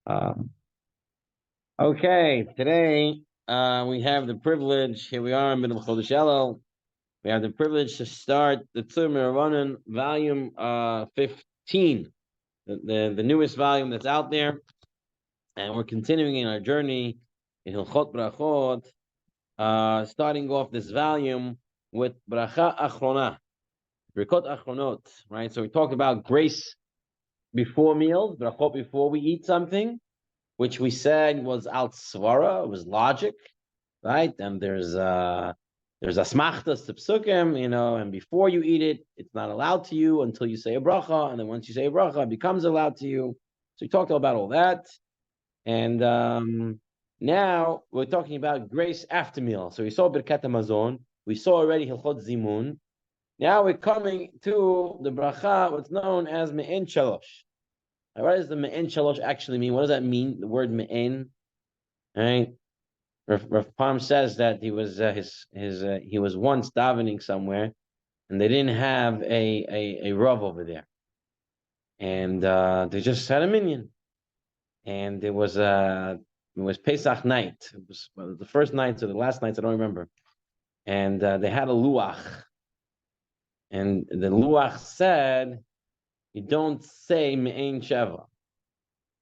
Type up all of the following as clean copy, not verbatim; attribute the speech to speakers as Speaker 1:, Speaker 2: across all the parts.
Speaker 1: Um, okay, today we have the privilege. Here we are in middle of Chodesh Elul. We have the privilege to start the Tzurba volume 15, the newest volume that's out there, and we're continuing in our journey in Hilchot Brachot, starting off this volume with Bracha Achrona, Brachot Achronot, right? So we talked about grace before meals, Brachot before we eat something, which we said was al svara, it was logic, right? And there's asmachtas to psukim, and before you eat it, it's not allowed to you until you say a bracha, and then once you say a bracha, it becomes allowed to you. So we talked about all that, and now we're talking about grace after meal. So we saw Birkat HaMazon, we saw already Hilchot Zimun. Now we're coming to the bracha, what's known as MEI'EIN SHALOSH. What does the MEI'EIN SHALOSH actually mean? What does that mean? The word MEI'EIN, right? Rav Palm says that he was he was once davening somewhere, and they didn't have a Rav over there, and they just had a minyan, and it was Pesach night. It was the first night or the last night, I don't remember, and they had a luach, and the luach said, "You don't say MEI'EIN Sheva,"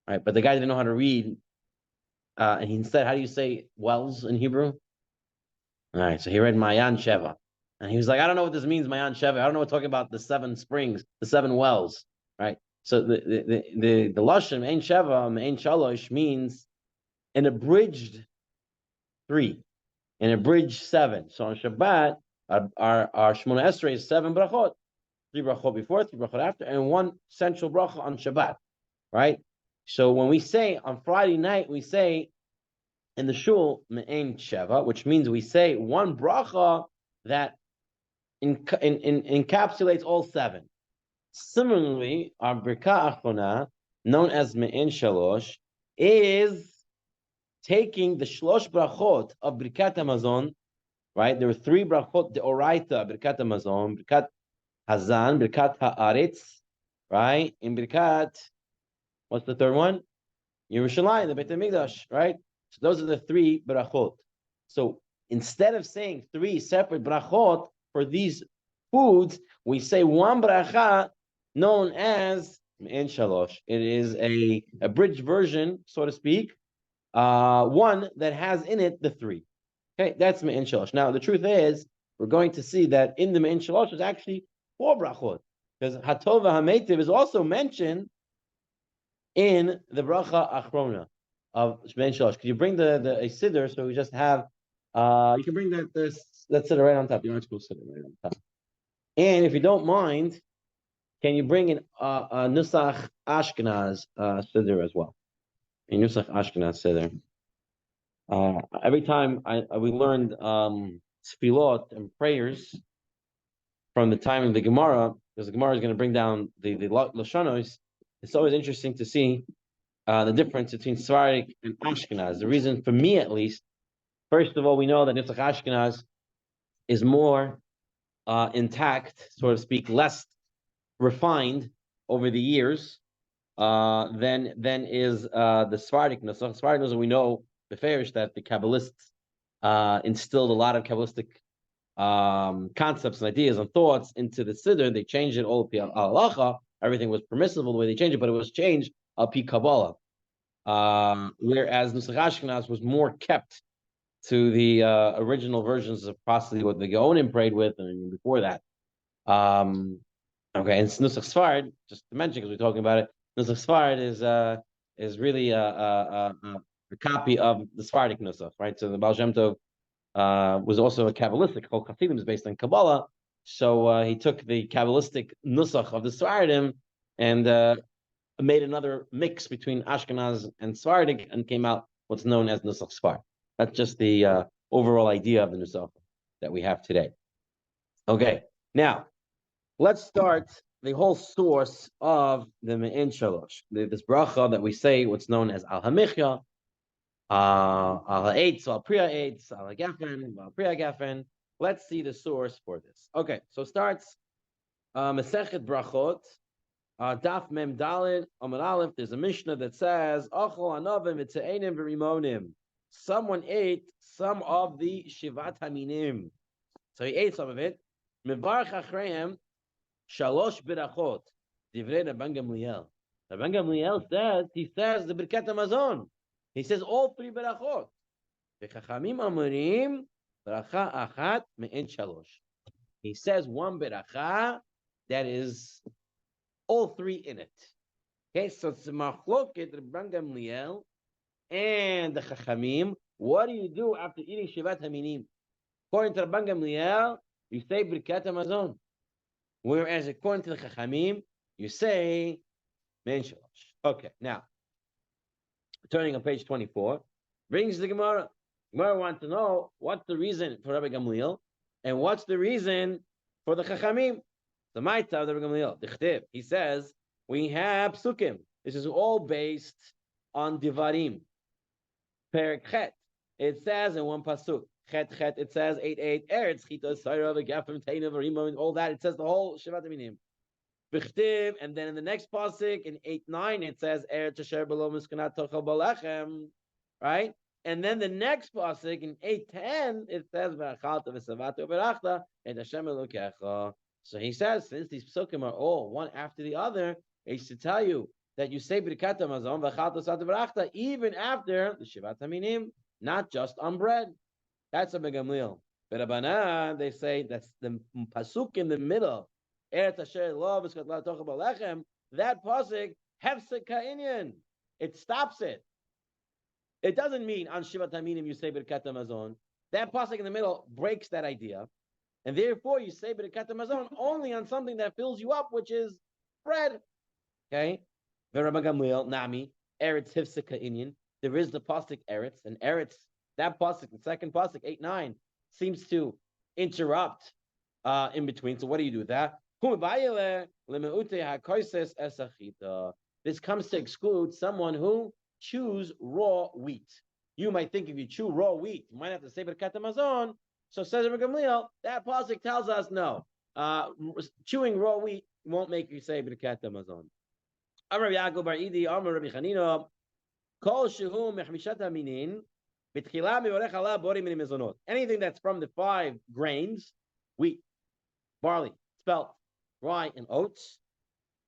Speaker 1: right? But the guy didn't know how to read. And he said, how do you say wells in Hebrew? All right, so he read Mayan Sheva. And he was like, I don't know what this means, Mayan Sheva. I don't know what talking about the 7 springs, the 7 wells, right? So the Lashon, MEI'EIN Sheva, MEI'EIN Shalosh means an abridged 3, an abridged 7. So on Shabbat, our Shmona Esrei is 7 brachot. 3 brachot before, 3 brachot after, and 1 central bracha on Shabbat, right? So when we say on Friday night, we say in the shul MEI'EIN Sheva, which means we say 1 bracha that encapsulates all 7. Similarly, our Birka Achona, known as MEI'EIN Shalosh, is taking the Shlosh brachot of Birkat HaMazon, right? There were 3 brachot de Oraita Birkat HaMazon, Birkat Hazan, Birkat Haaretz, right? In Birkat, what's the third one? Yerushalayim, the Beit HaMikdash, right? So those are the 3 brachot. So instead of saying 3 separate brachot for these foods, we say 1 bracha known as MEI'EIN Shalosh. It is a abridged version, so to speak, one that has in it the 3. Okay, that's MEI'EIN Shalosh. Now, the truth is, we're going to see that in the MEI'EIN Shalosh is actually 4 brachot, because Hatova HaMeitiv is also mentioned in the bracha achrona of MEI'EIN Shalosh. Could you bring the a siddur so we just have you can bring that siddur right on top. The article siddur right on top. And if you don't mind, can you bring in a Nusach Ashkenaz siddur as well? A Nusach Ashkenaz siddur. Every time we learned tefillot and prayers from the time of the Gemara, because the Gemara is going to bring down the Lashonos. It's always interesting to see the difference between Sephardic and Ashkenaz. The reason, for me at least, first of all, we know that Nusach Ashkenaz is more intact, so to speak, less refined over the years than is the Sephardic Nusach. Sephardic Nusach, we know the Farish that the Kabbalists instilled a lot of Kabbalistic concepts and ideas and thoughts into the Siddur. They changed it all al-halacha. Everything was permissible the way they changed it, but it was changed al-pi Kabbalah. Whereas Nusach Ashkenaz was more kept to the original versions of possibly what the Gaonim prayed with, and before that. Okay, and Nusach Sfard, just to mention because we're talking about it, Nusach Sfard is really a copy of the Sephardic Nusach, right? So the Baal Shem Tov was also a Kabbalistic. Whole Chassidim is based on Kabbalah, so he took the Kabbalistic Nusach of the Sephardim and made another mix between Ashkenaz and Sephardic and came out what's known as Nusach Sfard. That's just the overall idea of the Nusach that we have today. Okay, now let's start the whole source of the MEI'EIN Shalosh. This bracha that we say, what's known as Al Hamichya, Al Ha'etz, Al Priya Eitz, Al Ha'gafen, Al Priya Gafen. Let's see the source for this. Okay, so starts Masechet Brachot, Daf Mem Dalid Amar Aleph. There's a Mishnah that says, "Achol anavim v'tze'enim v'rimonim." Someone ate some of the shivat haminim, so he ate some of it. Mevarach achreim shalosh berachot. Divrei Rabban Gamliel. Rabban Gamliel says the Birkat Hamazon. He says all three berachot. V'chachamim amurim beracha achat me'en shalosh. He says one beracha that is all three in it. Okay, so it's machloket Rabban Gamliel and the Chachamim. What do you do after eating Shivat Haminim? According to Rabban Gamliel, you say Birkat Hamazon. Whereas according to the Chachamim, you say Men Shalosh. Okay, now, turning on page 24, brings the Gemara. Gemara wants to know what's the reason for Rabbi Gamliel and what's the reason for the Chachamim. The Maita of the Rabbi Gamliel, the Chtiv, he says, we have Psukim. This is all based on Divarim. Perik Chet, it says in one pasuk. Chet Chet, it says 8:8. Eretz Chita Sayra v'Gafim Teina v'Rimo and all that. It says the whole Shivat Haminim. B'Chtiv, and then in the next pasuk in 8:9 it says Eretz Asher B'lo Miskanat Tochel Balechem, right? And then the next pasuk in 8:10 it says V'Achalta v'Savata v'Berachta et Hashem Elokecha. So he says, since these psukim are all one after the other, he should tell you that you say Birkat Hamazon v'Achalta v'Savata v'Berachta even after the Shivat Haminim, not just on bread. That's a Gamliel. But Rabbanan, they say that's the pasuk in the middle. Eretz Asher Lo V'Skatla Tochel Balechem. That pasuk hefsek ka'inyan. It stops it. It doesn't mean on Shivat Haminim you say Birkat Hamazon. That pasuk in the middle breaks that idea. And therefore, you say Birkat Hamazon only on something that fills you up, which is bread. Okay? Rabban Gamliel, Nami, Eretz Hifsika Inyan. There is the pasuk Eretz, and Eretz, that pasuk, the second pasuk, 8-9, seems to interrupt in between. So what do you do with that? This comes to exclude someone who chews raw wheat. You might think if you chew raw wheat, you might have to say Birkat Hamazon. So says Rabbi Gamliel, that pasuk tells us no. Chewing raw wheat won't make you say Birkat Hamazon. Amar Yaakov Bar Idi, Amar Rabbi Chanina, Kol Shehu Mechmishat Haminin, B'tchila Mivorech Ala Bori Min Mezonot. Anything that's from the 5 grains, wheat, barley, spelt, rye, and oats,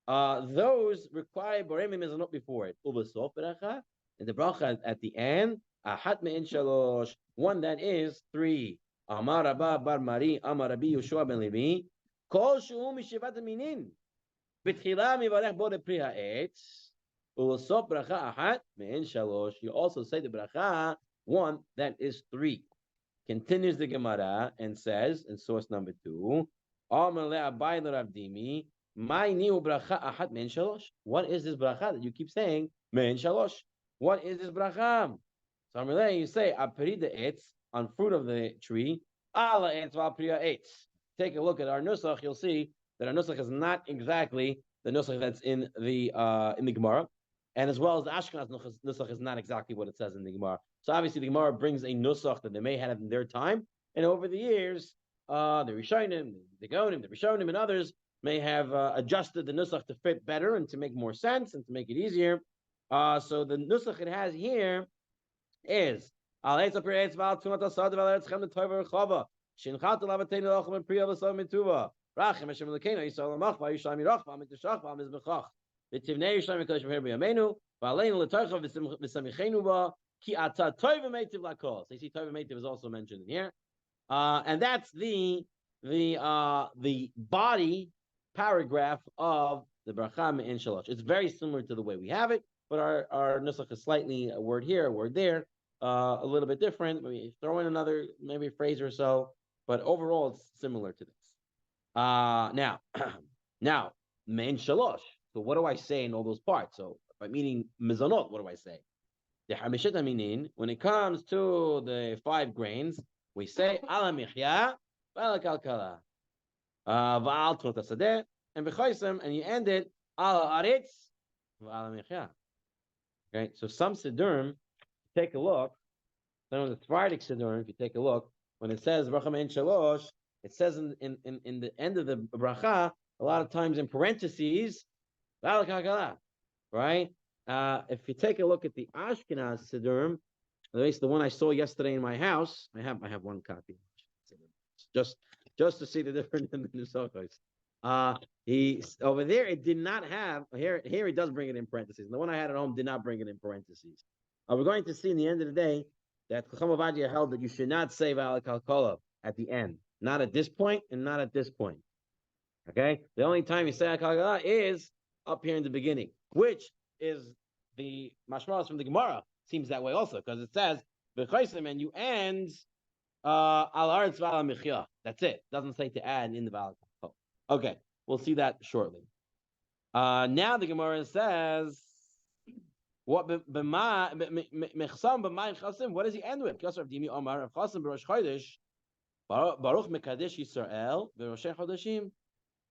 Speaker 1: those require Bori Min Mezonot before it. Uvasof Beracha, and the bracha at the end, Ahat Me'en Shalosh, one that is 3. Amar Rabba Bar Mari, Amar Rabbi Yoshua ben Levi, Kol Shehu Mishivat Haminin, B'tchila Mivorech Bori Pri Ha'etz, Uvasof Bracha Ahat Me'en Shalosh. You also say the bracha, one that is 3. Continues the Gemara and says, in source number 2, what is this bracha that you keep saying? Me'en shalosh. What is this bracha? So you say, on fruit of the tree. Take a look at our nusach, you'll see that our nusach is not exactly the nusach that's in the Gemara. And as well as the Ashkenaz nusach is not exactly what it says in the Gemara. So obviously the Gemara brings a nusach that they may have in their time, and over the years, the Rishonim, the Gaonim, the Rishonim, and others may have adjusted the nusach to fit better and to make more sense and to make it easier. So the nusach it has here is Ki ata toiv meitiv lakol. So you see, toiv meitiv is also mentioned in here, and that's the body paragraph of the bracha me'en shalosh. It's very similar to the way we have it, but our nusach is slightly a word here, a word there, a little bit different. Maybe throw in another maybe a phrase or so, but overall it's similar to this. Now me'en shalosh. So what do I say in all those parts? So by meaning mezonot, what do I say? The Hamishat Aminin, when it comes to the 5 grains, we say Ala Michya, Ala Kalkala, Va'al Trot Hasadeh, and V'choisem, and you end it Ala Aretz, Va'ala Michya. Okay, so some Siddurim, take a look, some of the Sephardic Siddurim, if you take a look, when it says Bracha Me'en Shalosh, it says in the end of the bracha, a lot of times in parentheses, right? If you take a look at the Ashkenaz Siddurim, at least the one I saw yesterday in my house, I have one copy, just just to see the difference in the Nusachos. He over there it did not have here. Here he does bring it in parentheses. And the one I had at home did not bring it in parentheses. We're going to see in the end of the day that Chacham Ovadia held that you should not say Va'al Kalkola at the end, not at this point and not at this point. Okay, the only time you say Kalkola is up here in the beginning, which is the mashmalas from the Gemara. Seems that way also because it says v'chaisim and you end al aretz v'al michya. That's it. Doesn't say to add in the v'al. Okay, we'll see that shortly. Now the Gemara says, "What mechsam b'mayim chasim? What does he end with?" Kosar Dimi Omar of Chasim b'Rosh Chodesh Baruch Mekadesh Yisrael v'Rosh Chodeshim.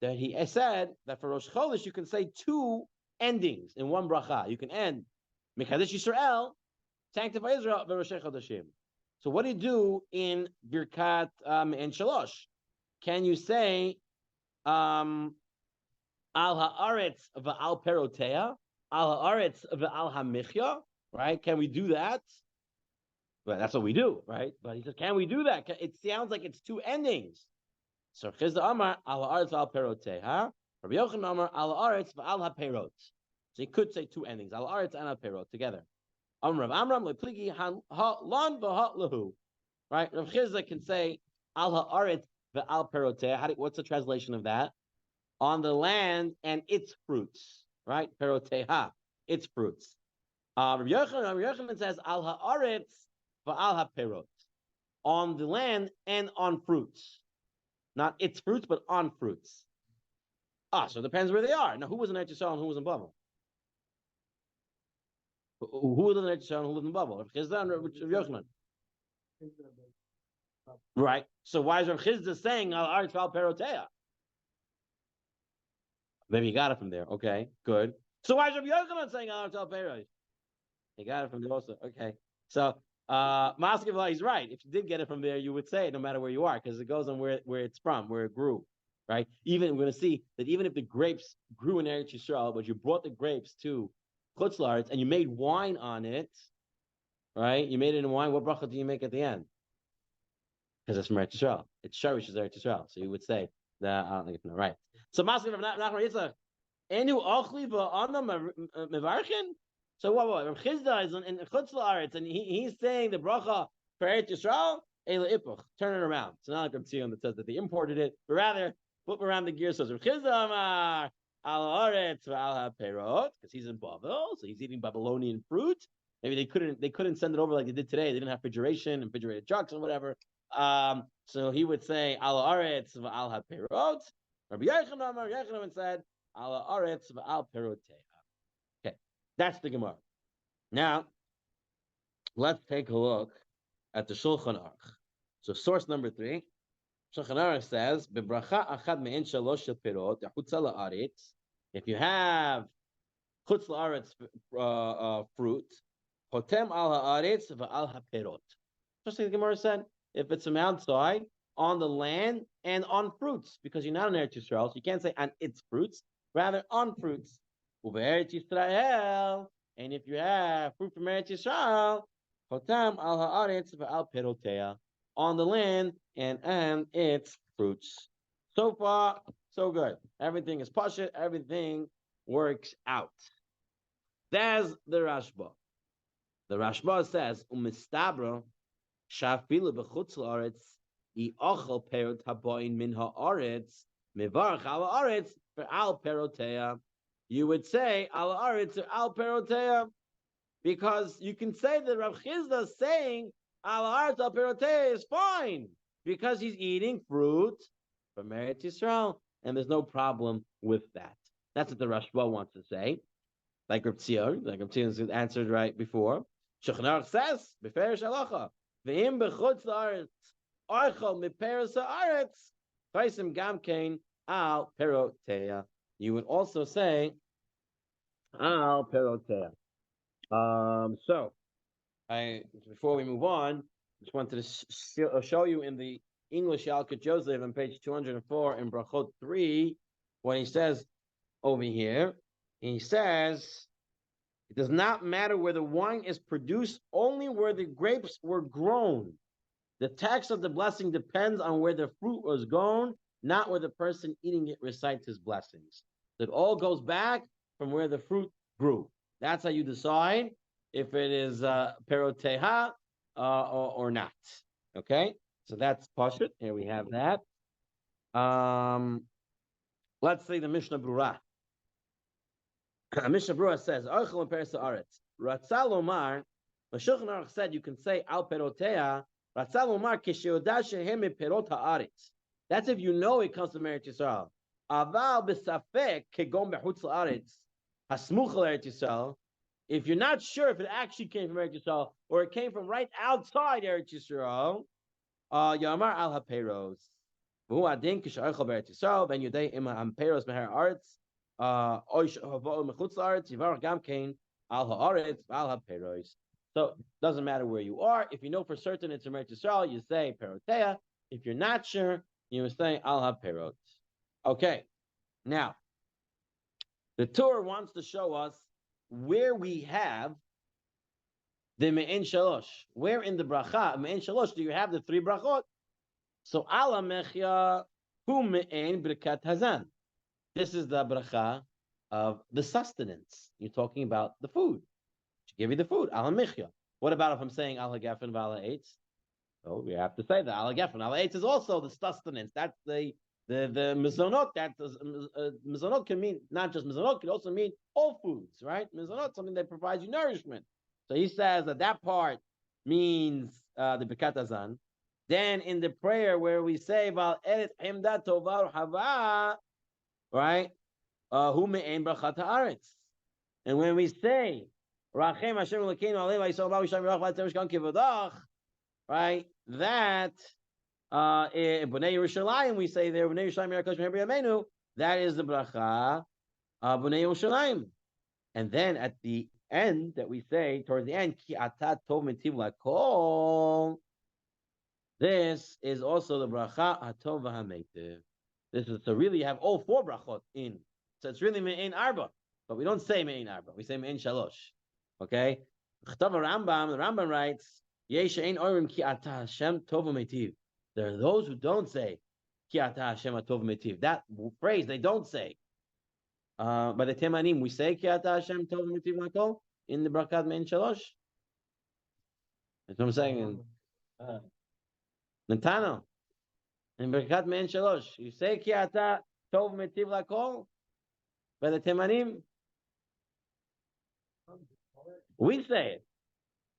Speaker 1: That he said that for Rosh Chodesh you can say two endings in one bracha. You can end Mekadesh Yisrael, sanctify Israel v'Rosh Chodeshim. So what do you do in Birkat and Shalosh? Can you say al haaretz v'al perotea, al haaretz v'al hamichya, right? Can we do that? Well, that's what we do, right? But he says, can we do that? It sounds like it's two endings. So Chizda Amar al haaretz v'al perotea, Rabbi Yochanan Amar al haaretz v'al haperot. So he could say two endings, al haaretz and al perot together. Amram lepligi han lan v'ha lahu. Right? Rav Chizda can say al haaretz v'al perotea. What's the translation of that? On the land and its fruits, right? Peroteha, its fruits. Rabbi Yochanan says al haaretz va'al haperot, on the land and on fruits, not its fruits, but on fruits. So it depends where they are. Now, who was in Eretz Yisrael and who was in Babel? Who was in Eretz Yisrael and who was in Babel? Rav Chizda and Rav Yochanan. Right. So why is Rav Chizda saying al haaretz va'al peroteha? Maybe he got it from there. Okay, good. So why is Rabbi Yochanan saying al haaretz peroteha? He got it from there also. Okay. So Maskevla, he's right. If you did get it from there, you would say it no matter where you are, because it goes on where it's from, where it grew. Right? Even we're going to see that even if the grapes grew in Eretz Yisrael, but you brought the grapes to Chutz La'aretz and you made wine on it, right? You made it in wine. What bracha do you make at the end? Because it's from Eretz Yisrael. It's Sharish is Eretz Yisrael. So you would say that. I don't think it's right. So Maskevla, Nachman Yitzchak, Enu ochli v'ana mevarchin. So what? Rav Chizda is in Chutz La'aretz, and he's saying the bracha for Eretz Yisrael, Eila Ipuch, turn it around. So not like Rav Tzion that says that they imported it, but rather flip around the gear. So Rav Chizda Amar al haaretz v'al haperot, because he's in Babel, so he's eating Babylonian fruit. Maybe they couldn't send it over like they did today. They didn't have refrigeration and refrigerated trucks and whatever. So he would say al haaretz v'al haperot. Rabbi Yochanan said al haaretz v'al peroteha. Okay, that's the Gemara. Now, let's take a look at the Shulchan Aruch. So, source number 3, Shulchan Aruch says, "Bebracha achad me'en shalosh shel perot yachutza la'aretz." If you have chutz la'aretz fruit, hotem al haaretz v'al haperot. Just like the Gemara said, if it's from outside, on the land and on fruits, because you're not in Eretz Yisrael, so you can't say on its fruits, rather on fruits. Ube'eretz Yisrael, and if you have fruit from Eretz Yisrael, hotam al haaretz v'al perotea, on the land and its fruits. So far, so good. Everything is pashut. Everything works out. That's the Rashba. The Rashba says, "Umistabra shafilu b'chutz la'aretz i'achal perot haboin min haaretz mevarach al haaretz v'al perotea." You would say al haaretz or al perotea, because you can say that Rav Chizda is saying al haaretz al perotea is fine because he's eating fruit from Eretz Yisrael, and there's no problem with that. That's what the Rashba wants to say. Like Rav Tzion answered right before. Shulchan Aruch says, "Beferish halacha, ve'im bechutz la'aretz archal miperes haaretz chaysim gamkein al perotea." You would also say al perotea. So, before we move on, just wanted to show you in the English Yalkut Joseph on page 204 in Brachot 3, when he says over here, He says, it does not matter where the wine is produced, only where the grapes were grown. The text of the blessing depends on where the fruit was grown, not where the person eating it recites his blessings. It all goes back from where the fruit grew. That's how you decide if it is peroteha or not. Okay, so that's pashut. Here we have that. Let's say the Mishnah Brura. Mishnah Brura says, "Archel and Peres Haaretz." Ratzal Omar, the Shulchan Aruch said you can say al peroteha. Ratzal Omar kisheyodah shehem perot haaretz. That's if you know it comes from Eretz Yisrael. Aval b'safek kegon b'chutz la'aretz hasmuch l'Eretz Yisrael. If you're not sure if it actually came from Eretz Yisrael or it came from right outside Eretz Yisrael, Yamar al haperos. V'hu adin kisharechol b'Eretz Yisrael ben yudei im haperos meher haaretz. So doesn't matter where you are. If you know for certain it's from Eretz Yisrael, you say perotea. If you're not sure, you say I'll have perot. Okay, now the Torah wants to show us where we have the me'in shalosh. Where in the bracha me'in shalosh do you have the three brachot? So ala mechya hu me'in brikat hazan. This is the bracha of the sustenance. You're talking about the food. She give you the food. Ala mechya. What about if I'm saying ala gefen v'ala eitz? So we have to say that ala gefen ala eitz is also the sustenance. That's the mizonot. That mizonot can mean not just mizonot, can also mean all foods, right? Mizonot, something that provides you nourishment. So he says that part means the Birkat Hazan. Then in the prayer where we say Val Eret Hemda Tovar Hava, right? Hu me'en brachat haaretz. And when we say Rachem Hashem Elokeinu Aleinu Vayisrael Ba V'Yisham Yerach V'Atzem Shkan Kivadach, right? That Bnei Yerushalayim we say there Bnei Yerushalayim Yerakosh Me'Hebri Yameinu. That is the bracha of Bnei Yerushalayim. And then at the end that we say towards the end Ki Atat Tov Mitiv Lakol. This is also the bracha Hatov V'Hameitiv. This is so really you have all four brachot in. So it's really me'ein arba, but we don't say me'ein arba. We say me'ein shalosh. Okay. The Rambam writes, Yesh ein orim ki ata Hashem tov u'meitiv. There are those who don't say ki ata Hashem tov u'meitiv. That phrase they don't say. By the Temanim, we say ki ata Hashem tov u'meitiv lakol in the brakat me'ein shalosh. That's what I'm saying. Nantano. In brakat me'ein shalosh, you say ki ata tov u'meitiv lakol. By the Temanim, we say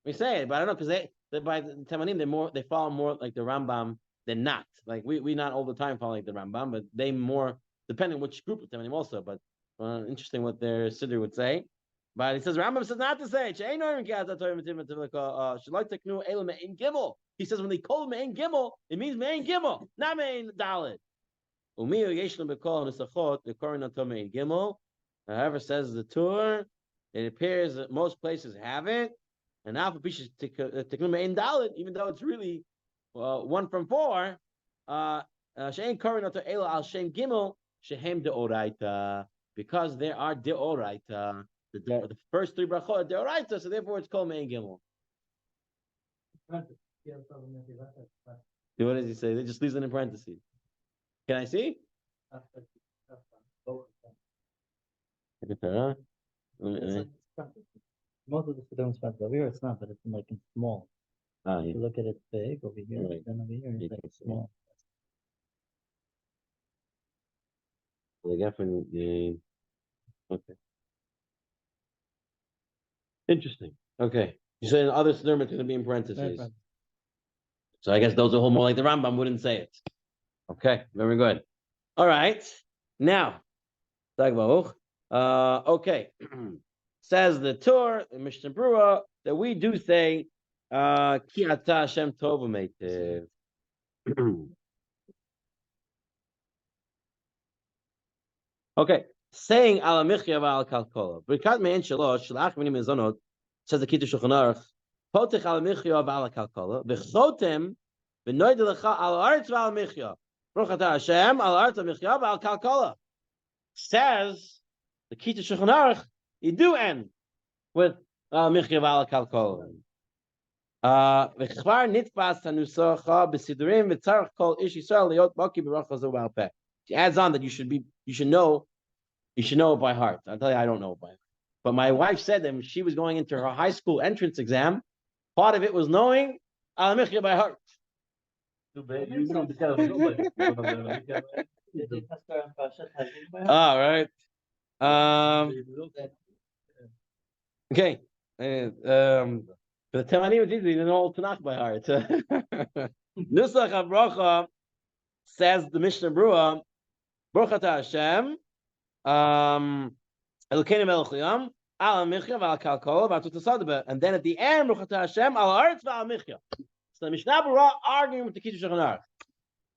Speaker 1: it, but I don't know because by the Temanim they follow more like the Rambam than not. Like we not all the time follow like the Rambam, but they more depending on which group of Temanim also. But interesting what their siddur would say. But it says Rambam says not to say it. He says when they call me'in gimel, it means me'in gimel, not me'in dalet. However, says the Tur, it appears that most places have it, and alpha pishas tiknum ein dalet, even though it's really 1 from 4. She'ein korin oto ela al shem gimel shehem deoraita, because there are deoraita. The first 3 brachot are deoraita, so therefore it's called mein gimel. What does he say? They just leaves it in parentheses. Can I see?
Speaker 2: Most of the Siddurim spent over here, it's not, but it's like in small.
Speaker 1: Yeah.
Speaker 2: You look at it big over here, right. Then over here, it's like small.
Speaker 1: Okay. Interesting. Okay. You said in other Siddurim it's going to be in parentheses. So I guess those are more like the Rambam wouldn't say it. Okay, very good. All right. Now, okay. Says the Torah, the Mishnah Brura, that we do say Ki ata Hashem tov u'meitiv. Okay. Saying ala michya v'al kalkola. Brikat me'en shalosh shalach minim mezonot, says the Kitu Shulchan Aruch, potech ala michya v'al kalkola, v'chotem v'noid lecha al aretz v'al michya. Baruch atah Hashem al aretz v'michya v'al kalkola. Says the Kita Shulchan Aruch, you do end with Michya Val Kalkol. V'chvar nitfas hanusocha b'sidurim v'tzarich kol ish Yisrael liot baki b'rachos u'bal peh. She adds on that you should know it by heart. I'll tell you, I don't know it by heart. But my wife said that when she was going into her high school entrance exam, part of it was knowing Al Michya by heart. All right. Okay. The Temanim is easy. You know all Tanakh by heart. Nusach HaBracha says the Mishnah Brura, Baruch Atah Hashem, Elokeinu melech haolam, al michya v'al kalkol v'atut hasadba. And then at the end, Baruch Atah Hashem, al haaretz v'al michya. So the Mishnah Brura arguing with the Kitzur Shulchan Aruch.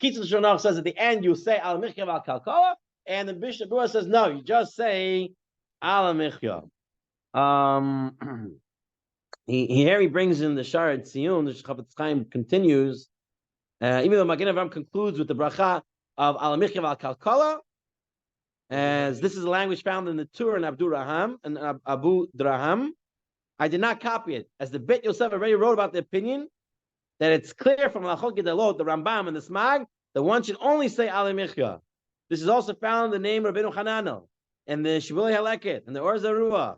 Speaker 1: Kitzur Shulchan Aruch says at the end you say al michya v'al kalkol, and the Mishnah Brura says no, you just say al michya. Here he brings in the Sharet Tziyun. The Chafetz Chaim continues, even though Magen Avraham concludes with the bracha of Al Michya Val Kalkala, as this is a language found in the Tur and Abu Draham. I did not copy it, as the Beit Yosef already wrote about the opinion that it's clear from Lachot Gedalot, the Rambam and the Smag, that one should only say Al Michya. This is also found in the name of Rabbeinu Hananel and the Shivulei Haleket and the Or Zarua.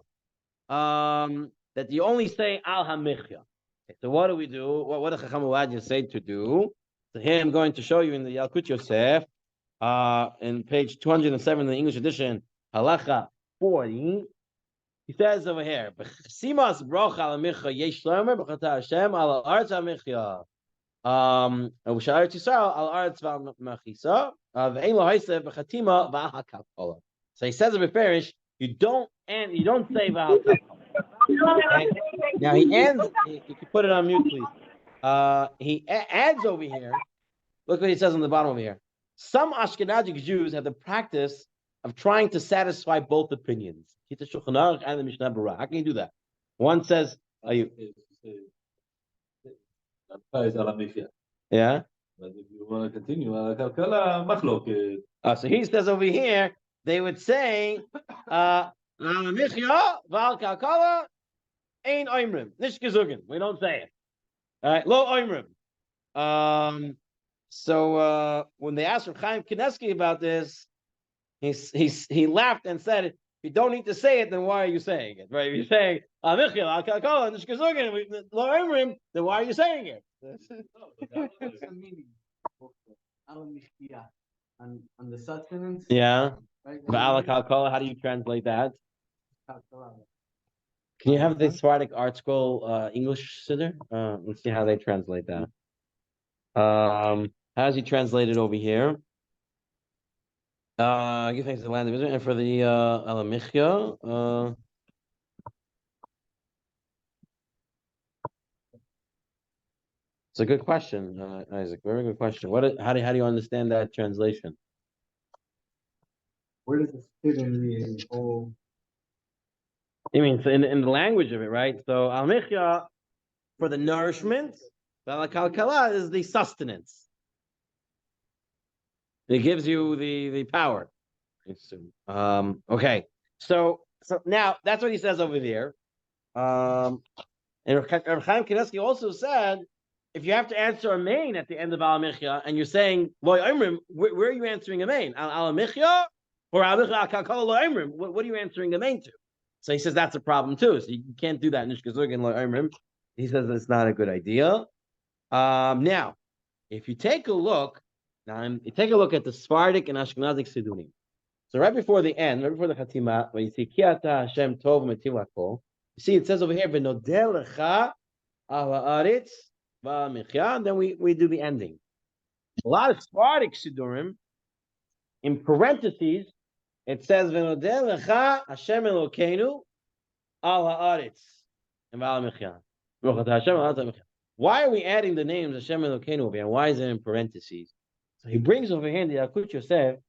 Speaker 1: That you only say Al HaMichya. Okay, so what do we do? What does Chacham Ovadia say to do? So here I'm going to show you in the Yalkut Yosef, in page 207 in the English edition, Halacha 40. He says over here, Simas broch al michya yesh shlomer b'chata Hashem al arz ha'michya. V'sha'aretz Yisrael al arz v'machisa v'ein lo haiseh b'chatima v'al ha'kalkola. So he says in Beferish, you don't say v'al kalkola. Okay. Now he ends. You can put it on mute, please. He adds over here. Look what he says on the bottom over here. Some Ashkenazic Jews have the practice of trying to satisfy both opinions, Kitzur Shulchan Aruch and the Mishnah Berurah. How can you do that? One says, "Are you?" Yeah.
Speaker 3: But if you want to continue,
Speaker 1: So he says over here, they would say, Michya val kalkala ein oimrim. Nish gezugin. We don't say it. All right, lo oimrim. So when they asked Chaim Kanievsky about this, he laughed and said, if you don't need to say it, then why are you saying it? Right? If you're saying Michya val kalkala nish gezugin, lo oimrim, then why are you saying it?
Speaker 2: On the sustenance.
Speaker 1: Yeah.
Speaker 2: Right?
Speaker 1: Val kalkala. How do you translate that? Can you have the Sephardic Art Scroll English sitter? Let's see how they translate that. How does he translate it over here? Give thanks to the land of Israel, and for the Al Michya. It's a good question, Isaac. Very good question. How do you understand that translation?
Speaker 2: Where does it fit in the whole?
Speaker 1: I mean, so in the language of it, right? So Al Michya for the nourishment, Val Kalkala is the sustenance. It gives you the power. Okay. So now that's what he says over there. And Chaim Kanievsky also said, if you have to answer a main at the end of Al Michya, and you're saying Loy Omrim, where are you answering a main? Al Michya or Al Michya Al Kalkala Loy Omrim? What are you answering a main to? So he says that's a problem too. So you can't do that. He says it's not a good idea. Now, if you take a look, at the Sephardic and Ashkenazic Sidurim. So right before the end, right before the Chatima, when you see Kiata Hashem Tov Metilako, you see it says over here, V'nodeh lecha al haaretz v'al michya, and then we do the ending. A lot of Sephardic Sidurim, in parentheses, it says V'nodeh lecha Hashem Elokeinu al haaretz and v'al michya. Why are we adding the names Hashem Elokeinu over here? Why is it in parentheses? So he brings over here in the Yalkut Yosef.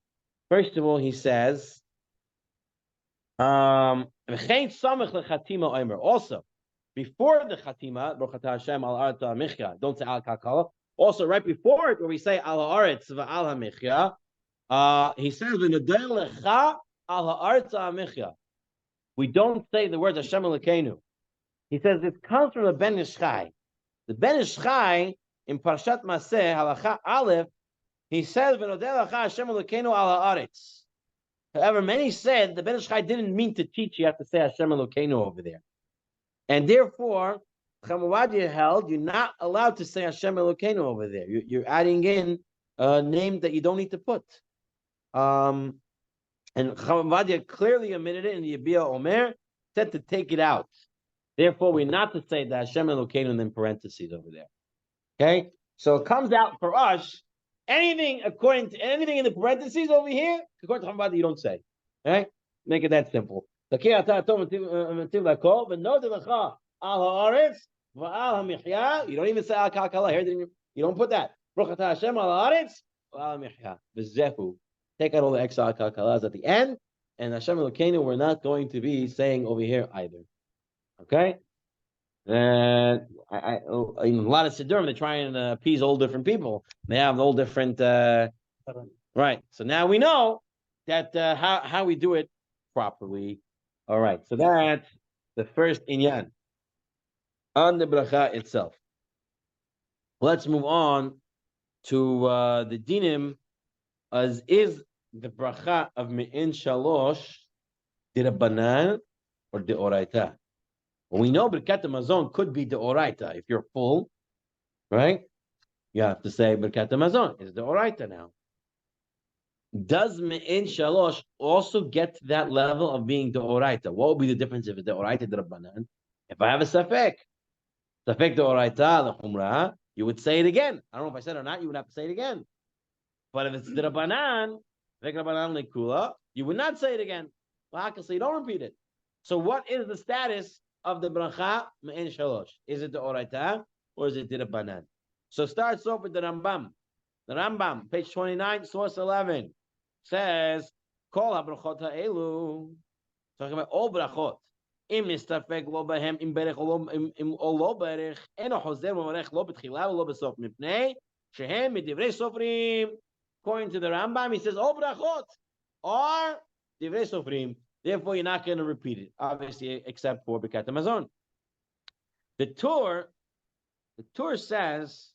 Speaker 1: First of all, he says, also, before the Chatima, Baruch Atah Hashem al Aretz Michya, don't say al Kalkala. Also, right before it, where we say al Aretz v'al HaMichya, he says, V'nodeh lecha al ha'aretz ha'michya. We don't say the words Hashem Elokeinu. He says it comes from the Ben Ish Chai. The Ben Ish Chai in Parshat Maseh Halacha Aleph, he says V'nodeh Lacha Hashem Elokeinu al ha'aretz. However, many said the Ben Ish Chai didn't mean to teach you have to say Hashem Elokeinu over there, and therefore Chamawadia held you're not allowed to say Hashem Elokeinu over there. You're adding in a name that you don't need to put. And Chamawadia clearly omitted it in the Yabia Omer, said to take it out. Therefore, we're not to say that Hashem Elokeinu and then parentheses over there. Okay? So it comes out for us, anything according to anything in the parentheses over here, according to Chamawadia, you don't say. Okay? Make it that simple. You don't even say al kalkala here. You don't put that. Take out all the extra al kalkalas at the end, and Hashem Elokeinu we're not going to be saying over here either. Okay, and in a lot of Siddurim, they try and appease all different people. They have all different right. So now we know that how we do it properly. All right, so that's the first inyan on the bracha itself. Let's move on to the dinim, as is the bracha of me'in shalosh, dirabanan or deoraita. Well, we know Birkat Hamazon could be deoraita if you're full, right? You have to say Birkat Hamazon is deoraita now. Does me'in shalosh also get to that level of being deoraita? What would be the difference if it's deoraita dirabanan? If I have a safek deoraita l'chumra, you would say it again. I don't know if I said it or not. You would have to say it again. But if it's dirabanan, you would not say it again. So you don't repeat it. So what is the status of the bracha me'in shalosh? Is it the oraita or is it dirabanan? So it starts off with the Rambam. The Rambam, page 29, source 11, says, Kol ha-brachot ha'elu, talking about all brachot. Im nistafek lo bahem, im berech o lo berech, eno hozer v'marech lo b'tchila lo b'sof mipnei, shehem midivrei sofrim. According to the Rambam, he says, all brachot are divrei sofrim. Therefore, you're not going to repeat it, obviously, except for Birkat Hamazon. The Tur says,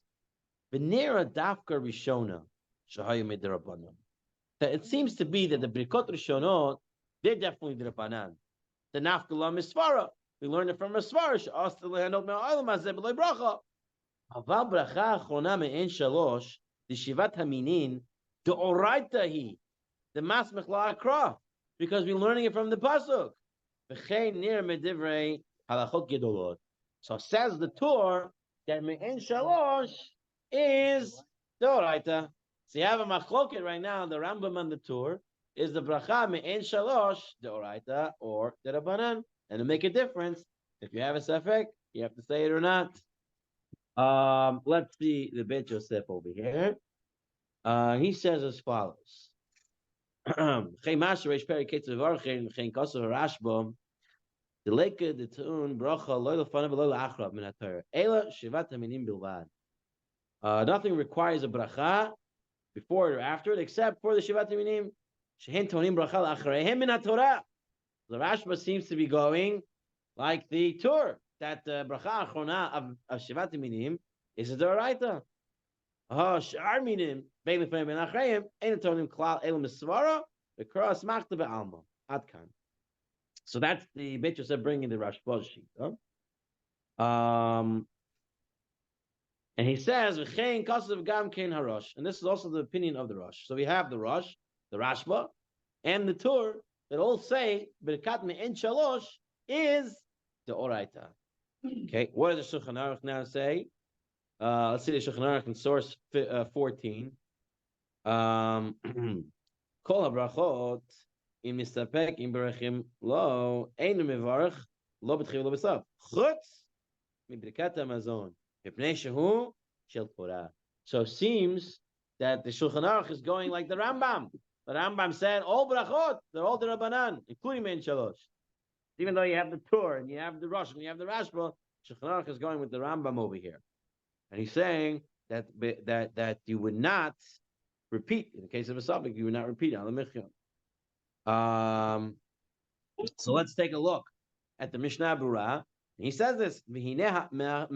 Speaker 1: V'nira dafka rishona shahayu midirabanan. That it seems to be that the Birkot Rishonot, they're definitely dirabanan. The nafkala misvara, we learned it from Misvara. She'asta lehanot me'olam hazeh b'loi bracha. Aval bracha achrona me'en shalosh, the shivat haminin, the oraita hi, the masmech la'akra, because we're learning it from the pasuk. V'chein nir medivrei halachot gedolot. So says the Tur that me'en shalosh is the oraita. So you have a machloket right now. The Rambam and the Tur is the bracha me'en shalosh the oraita or the rabbanan, and to make a difference, if you have a safek, you have to say it or not. Let's see the Beit Yosef over here. He says as follows. The leka the tun bracha loy lefanav v'loy la'achrav min haTorah. Ela shivat haminim bilvad. Nothing requires a bracha before it or after it, except for the shivat haminim. Shehen tonim bracha la'achreihem min haTorah. The Rashba seems to be going like the Tur, that the bracha achrona of shivat haminim is a doraita. Sh'ar minim bein lefanav ben achreihem ein tonim klal ela misvara v'kras machta be'alma adkan. So that's the Beit Yosef bringing the Rashba's sheet. Huh? And he says, "V'chein kasav gam kein harosh," and this is also the opinion of the Rosh. So we have the Rosh, the Rashba, and the Tur that all say Birkat me'en shalosh is the oraita. Okay, what does the Shulchan Aruch now say? Let's see the Shulchan Aruch in source 14. Kol habrachot. Im mistapek im berachim lo einu mevarach lo b'tchil lo b'sav chutz mibrikat hamazon mipnei shehu shel Torah. So it seems that the Shulchan Aruch is going like the Rambam. The Rambam said all brachot, they're all the Rabbanan, including me'en shalosh. Even though you have the Tur and you have the Rosh and you have the Rashba, Shulchan Aruch is going with the Rambam over here, and he's saying that you would not repeat in the case of a suffix. You would not repeat on the Michyon. So let's take a look at the Mishnah Berurah. He says this, mashma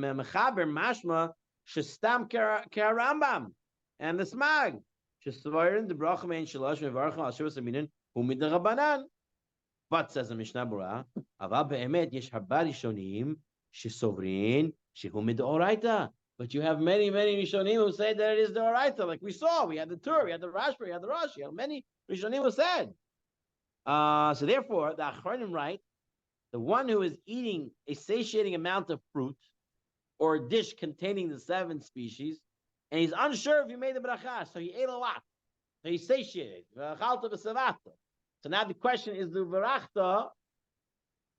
Speaker 1: shestam kerambam, and the smag shesvarin the bracha mein shalosh mevarcha al shivas aminin umid rabbanan. But says the Mishnah Berurah, aval beemet yesh harba rishonim shesovrin shehu midoraita. But you have many rishonim who say that it is the oraita. Like we saw, we had the Tur, we had the Rashba, we had the Rashi. You have many rishonim who said. So therefore, the Achronim write, the one who is eating a satiating amount of fruit or a dish containing the 7 species, and he's unsure if he made the bracha, so he ate a lot. So he's satiated. So now the question is the barachta,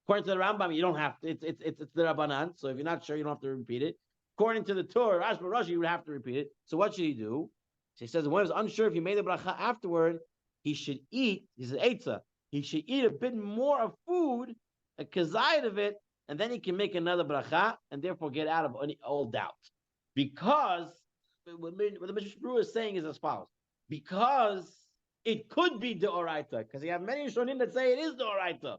Speaker 1: according to the Rambam, you don't have to, it's the Rabbanan, so if you're not sure, you don't have to repeat it. According to the Torah, Rashba Rashi, you would have to repeat it. So what should he do? So he says, the one who's unsure if he made the bracha afterward, he should eat, he says, Eitzah, he should eat a bit more of food, a kazayit of it, and then he can make another bracha, and therefore get out of any all doubt. Because what the Mishnah is saying is as follows: because it could be the oraita, because you have many Rishonim that say it is the oraita.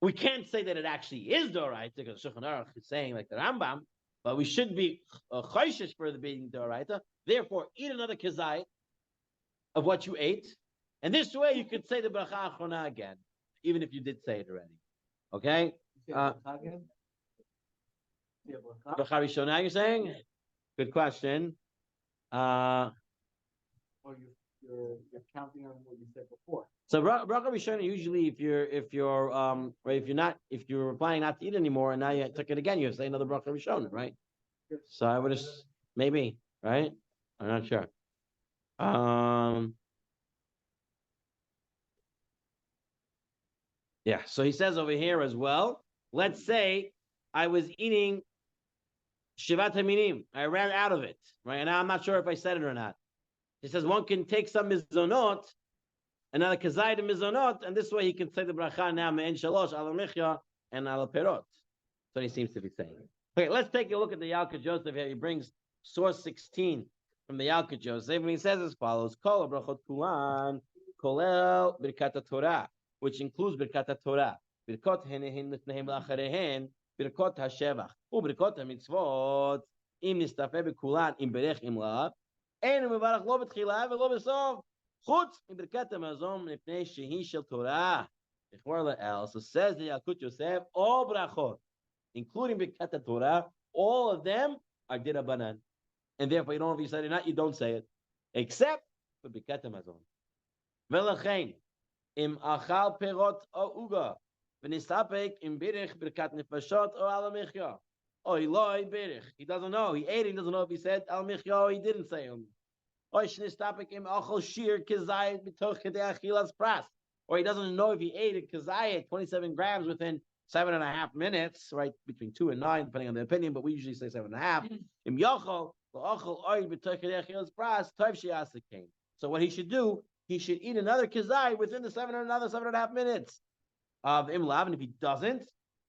Speaker 1: We can't say that it actually is the oraita, because Shulchan Aruch is saying like the Rambam, but we should be choishish for the being the oraita. Therefore, eat another kazayit of what you ate, and this way you could say the bracha achrona again, even if you did say it already. Okay? Bracha rishona, you're saying? Good question.
Speaker 2: Or you're counting on what you said before.
Speaker 1: So bracha rishona, usually if you're replying not to eat anymore, and now you took it again, you have to say another bracha rishona, right? So I would maybe, right? I'm not sure. Yeah, so he says over here as well, let's say I was eating Shivat Haminim. I ran out of it, right? And now I'm not sure if I said it or not. He says one can take some mizonot, another kazayit mizonot, and this way he can say the bracha now, me'en shalosh, ala michya, and ala perot. That's what he seems to be saying. Okay, let's take a look at the Yalkut Joseph here. He brings source 16 from the Yalkut Joseph, and he says as follows, Kol brachot kulan, kolel birkat Torah, which includes Birkat Torah, Birkot Henehin Lifnehem Lacharehin, Birkot HaShevach, Birkot HaMitzvot, Im Nistafe Bekulan, Im Berech Im Lav, Ein Mevarach Lo B'tchila V'Lo B'Sov, Chutz Im Birkat HaMazon Lifnei Shehi Shel Torah, Echor Le'el. So says the Yalkut Yosef, all brachot, including Birkat Torah, all of them are Dirabanan. And therefore, you don't know if you said it or not, you don't say it, except for Birkat HaMazon. V'Lachein, Im achal perot o uga, v'nistapek im birich birkat nefashot o al michya. Oh, Eloi birich. He doesn't know. He ate. He doesn't know if he said al michya or he didn't say him. Or shnistapek im achal shir kazayit b'toch kedei achilas pras. Or he doesn't know if he ate a kazayit 27 grams within 7.5 minutes, right between 2 and 9, depending on the opinion. But we usually say 7.5. Im yachal l'achal oil b'toch kedei achilas pras toiv she'asa came. So what he should do, he should eat another kazai within the 7.5 minutes of imlav, and if he doesn't,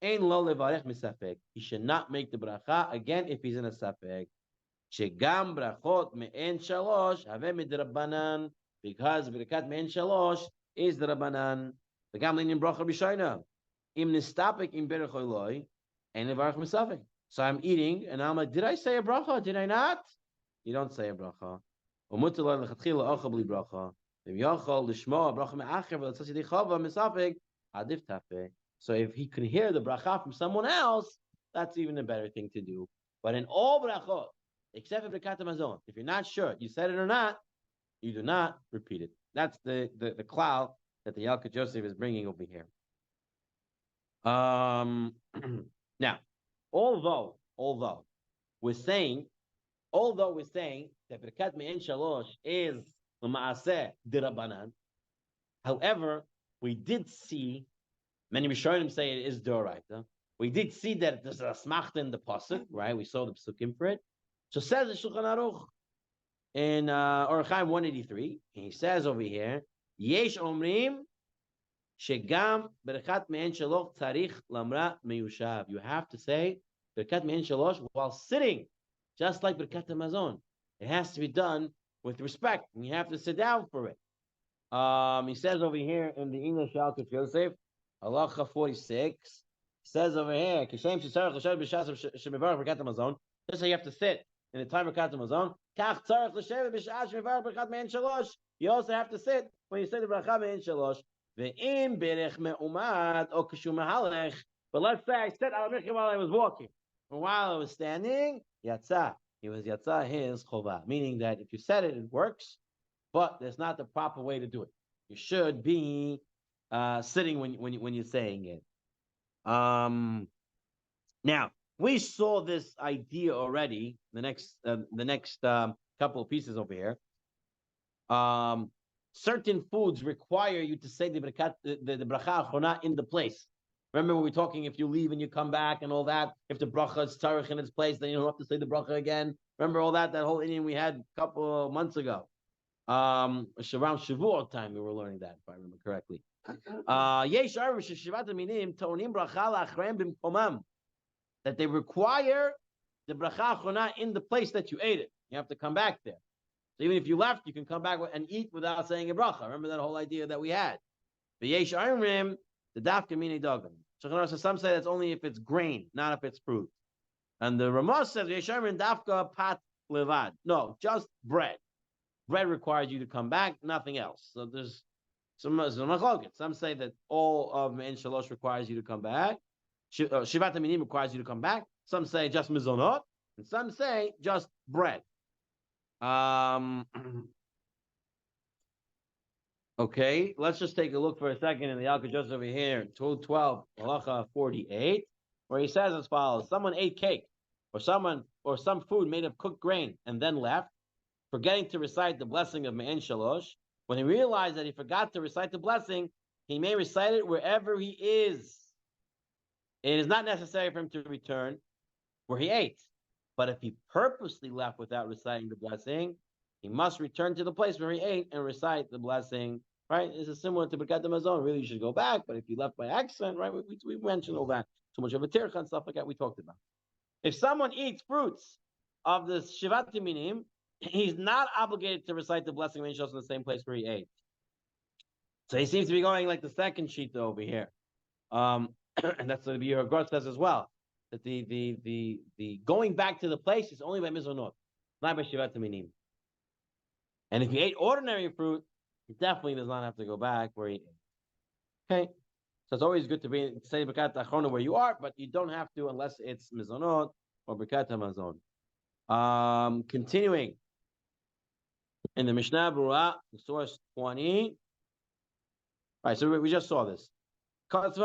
Speaker 1: ein lo levarech misafek. He should not make the bracha again if he's in a safek. Shegam brachot me'en shalosh have midrabanan, because birkat me'en shalosh is the rabbanan. The gam leinin bracha b'shayna im nistapek im berach oloi ein levarech misafek. So I'm eating, and I'm like, did I say a bracha? Did I not? You don't say a bracha. Umutar lechatchila ochel bli bracha. So if he can hear the bracha from someone else, that's even a better thing to do. But in all brachot, except for Birkat Hamazon, if you're not sure you said it or not, you do not repeat it. That's the cloud that the Yalkut Joseph is bringing over here. Now, although we're saying that Birkat Me'en Shalosh is however, we did see many Rishonim say it is Doraita. We did see that there's a smachta in the pasuk, right? We saw the pasukim for it. So says the Shulchan Aruch in Orach Chaim 183. He says over here, Yesh Omrim Shegam Berkat Me'en Shalosh Tzarich Lamra Meyushav. You have to say Berkat Me'en Shalosh while sitting, just like Berkat Hamazon. It has to be done with respect, and you have to sit down for it. He says over here in the English Yalkut Yosef, Halacha 46, says over here, Kishem Shisarach L'Shev B'Shas Shemivarach B'Kat HaMazon. Just so you have to sit in the time of B'Kat HaMazon. Kach Tzarach L'Shev B'Shas Shemivarach B'Kat Me'en Shalosh. You also have to sit when you say the Bracha Me'en Shalosh. Ve'im Berech Me'umad O Kishu Mehalech. But let's say I said Al Mikra while I was walking. And while I was standing, Yatzah. He was Yatzah his Chovah. Meaning that if you said it, it works. But that's not the proper way to do it. You should be sitting when you're saying it. Now we saw this idea already. The next couple of pieces over here. Certain foods require you to say the bracha achona in the place. Remember, we were talking if you leave and you come back and all that. If the bracha is tzarich in its place, then you don't have to say the bracha again. Remember all that whole Indian we had a couple of months ago. Around Shavuot time we were learning that, if I remember correctly. That they require the bracha achona in the place that you ate it. You have to come back there. So even if you left, you can come back and eat without saying a bracha. Remember that whole idea that we had. The dafka mini dogam. So some say that's only if it's grain, not if it's fruit. And the Ramah says dafka pat levad. No, just bread. Bread requires you to come back, nothing else. So there's some machlokes. Some say that all of Me'in Shalosh requires you to come back. Shivat HaMinim requires you to come back. Some say just mizonot, and some say just bread. Okay, let's just take a look for a second in the Yalkut just over here, 12, halacha 48, where he says as follows: someone ate cake, or some food made of cooked grain, and then left, forgetting to recite the blessing of Me'en Shalosh. When he realized that he forgot to recite the blessing, he may recite it wherever he is. It is not necessary for him to return where he ate. But if he purposely left without reciting the blessing, he must return to the place where he ate and recite the blessing. Right? This is similar to Birkat HaMazon. Really, you should go back. But if you left by accident, right? We mentioned all that. Too much of a tircha and stuff like that we talked about. If someone eats fruits of the Shivat Minim, he's not obligated to recite the blessing of Me'en Shalosh in the same place where he ate. So he seems to be going like the second sheet over here. And that's what the Yerushalmi says as well. That the going back to the place is only by mizonot, not by Shivat Minim. And if you ate ordinary fruit, he definitely does not have to go back where he ate. Okay? So it's always good to say Birkat Achona where you are, but you don't have to unless it's mizonot or Birkat HaMazon. Continuing. In the Mishnah Berurah, source 20. All right, so we just saw this. You should say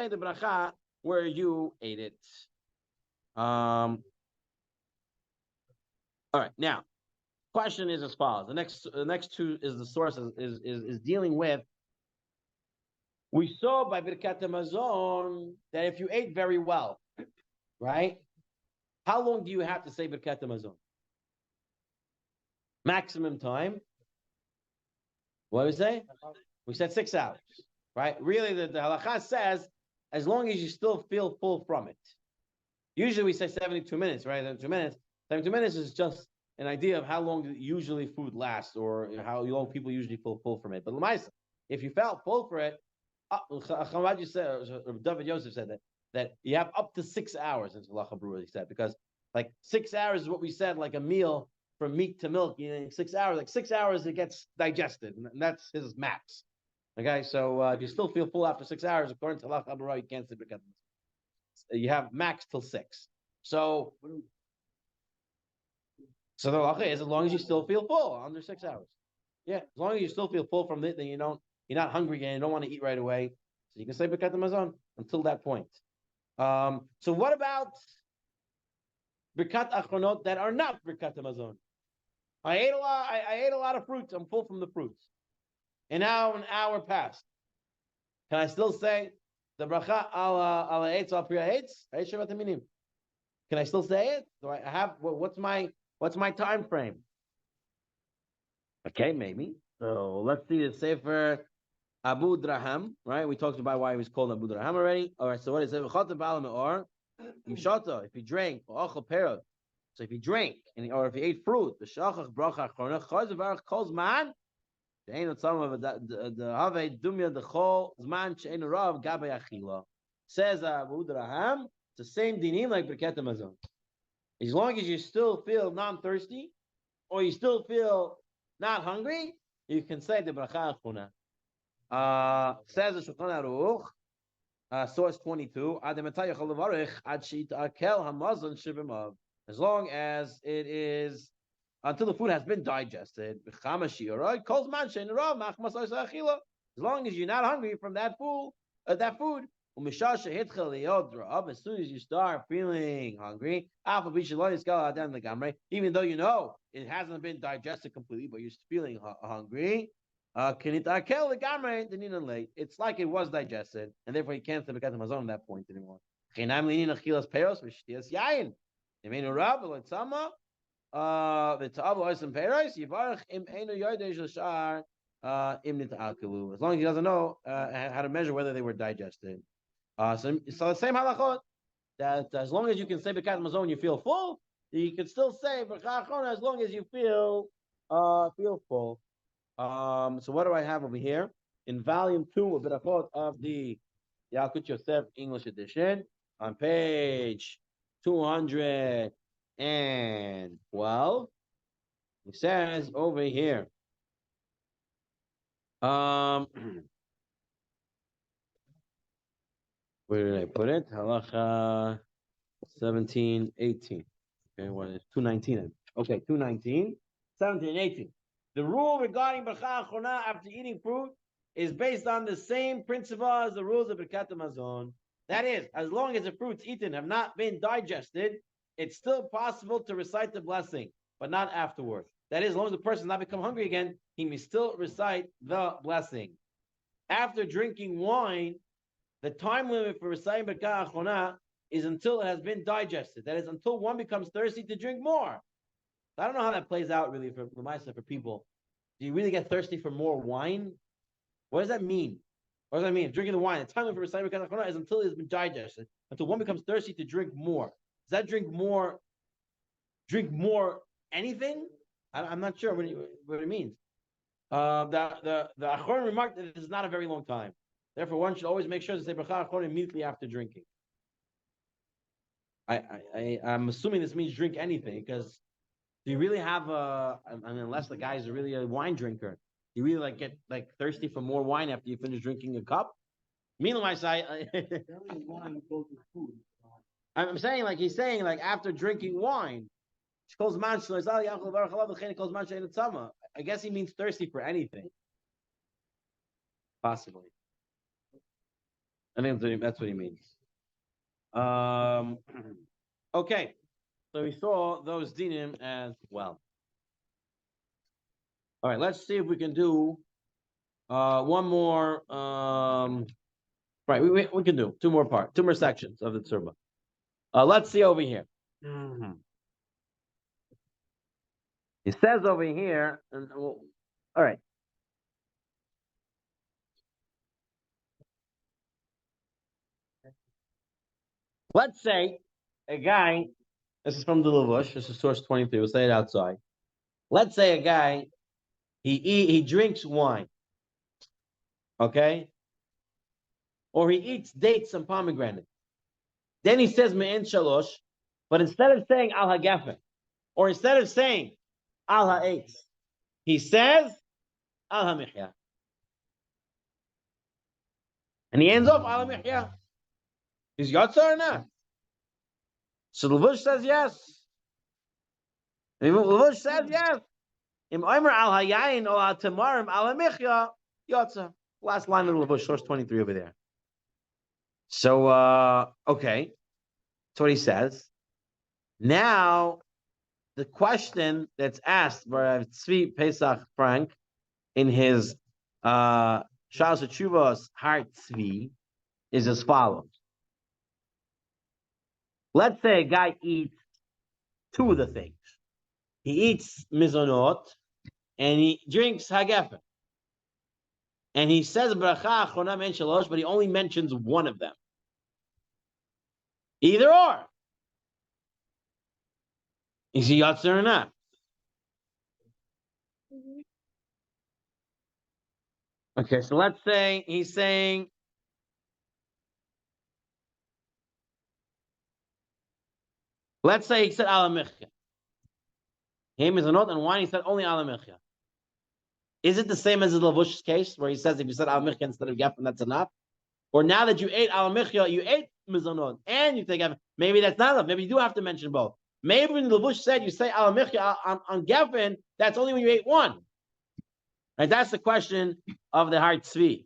Speaker 1: the bracha where you ate it. All right, now, question is as follows. The next two is the source is dealing with. We saw by Birkat HaMazon that if you ate very well, right? How long do you have to say Birkat HaMazon? Maximum time. What do we say? We said 6 hours, right? Really, the halakha says as long as you still feel full from it. Usually we say 72 minutes, right? 72 minutes. 72 minutes is just an idea of how long usually food lasts or how long people usually feel full from it. But Lamaisa, if you felt full for it, David Yosef said that you have up to 6 hours into halacha brewer, he said, because like 6 hours is what we said, like a meal from meat to milk, 6 hours, like 6 hours it gets digested, and that's his max. Okay, so if you still feel full after 6 hours, according to halacha brewer, you can't sleep again. You have max till 6. So the halacha is as long as you still feel full under 6 hours. Yeah, as long as you still feel full from it, then you're not hungry and you don't want to eat right away. So you can say Birkat HaMazon until that point. So what about Birkat Achronot that are not Birkat HaMazon? I ate a lot of fruits. I'm full from the fruits. And now an hour passed. Can I still say the bracha al eitz al priya eitz? Can I still say it? Do I have what's my time frame? Okay, maybe. So let's see the Sefer Abu Draham, right? We talked about why he was called Abu Draham already. All right, so what is it? If he drank or achal perot So if you drink or if you ate fruit, the shachach bracha achrona chayz v'arach kol zman. Says Raham, it's the same dinim like Birkat Hamazon. As long as you still feel non-thirsty or you still feel not hungry, you can say the bracha achuna. Says the Shulchan Aruch, source 22. As long as it is until the food has been digested. As long as you're not hungry from that food, as soon as you start feeling hungry, even though you know it hasn't been digested completely, but you're feeling hungry, it's like it was digested, and therefore you can't say Birkat Hamazon at that point anymore. As long as he doesn't know how to measure whether they were digested. So the same halachot that as long as you can say Birkat Hamazon, you feel full, you can still say Bracha Achrona as long as you feel full. So what do I have over here in volume 2 of Berachot of the Yalkut Yosef English edition on page 212? It says over here. Where did I put it? Halacha 17, 18. Okay, what is 219? Okay, 219, 17, 18. The rule regarding bracha achrona after eating fruit is based on the same principle as the rules of Birkat Hamazon. That is, as long as the fruits eaten have not been digested, it's still possible to recite the blessing, but not afterwards. That is, as long as the person has not become hungry again, he may still recite the blessing. After drinking wine, the time limit for reciting bracha achrona is until it has been digested. That is, until one becomes thirsty to drink more. I don't know how that plays out really for myself, for people. Do you really get thirsty for more wine? What does that mean? What does that mean? Drinking the wine, the time limit for reciting bracha achrona is until it has been digested, until one becomes thirsty to drink more. Does that drink more anything? I'm not sure what it means. The Achron remarked that it is not a very long time. Therefore, one should always make sure to say bracha achrona immediately after drinking. I'm assuming this means drink anything, because do you really have unless the guy is really a wine drinker, do you really get thirsty for more wine after you finish drinking a cup? Meanwhile, I'm saying he's saying after drinking wine. I guess he means thirsty for anything. Possibly. I think that's what he means. Okay. So we saw those dinim as well. All right, let's see if we can do one more. Right, we can do two more sections of the Tzurba. Let's see over here. Mm-hmm. It says over here, all right. Let's say a guy, this is from the Levush, this is source 23, we'll say it outside. Let's say a guy, he drinks wine, okay? Or he eats dates and pomegranate. Then he says MEI'EIN SHALOSH, but instead of saying Al HaGefen, or instead of saying Al HaEitz, he says Al HaMichya. And he ends up Al HaMichya. Is Yotza or not? So Levush says yes. Levush says yes. Im Omer Al Hayayin or Al Tamarim Al HaMichya Yotza. Last line of the Levush, source 23 over there. So, okay. That's what he says. Now, the question that's asked by Tzvi Pesach Frank in his Shalos Tshuvos Har Tzvi is as follows. Let's say a guy eats two of the things. He eats mizonot and he drinks hagefen. And he says bracha achrona MEI'EIN SHALOSH, but he only mentions one of them. Either or. Is he Yotzer or not? Okay, so let's say he's saying, let's say he said Ala Michya. Him is a note, and wine he said only Ala Michya. Is it the same as the Lavush's case, where he says if you said Ala Michya instead of Geffen, that's enough? Or now that you ate Ala Michya, you ate Mizanot, and you take Geffen, maybe that's not enough. Maybe you do have to mention both. Maybe when the Lavush said you say Ala Michya on Geffen, that's only when you ate one. Right? That's the question of the Har Tzvi.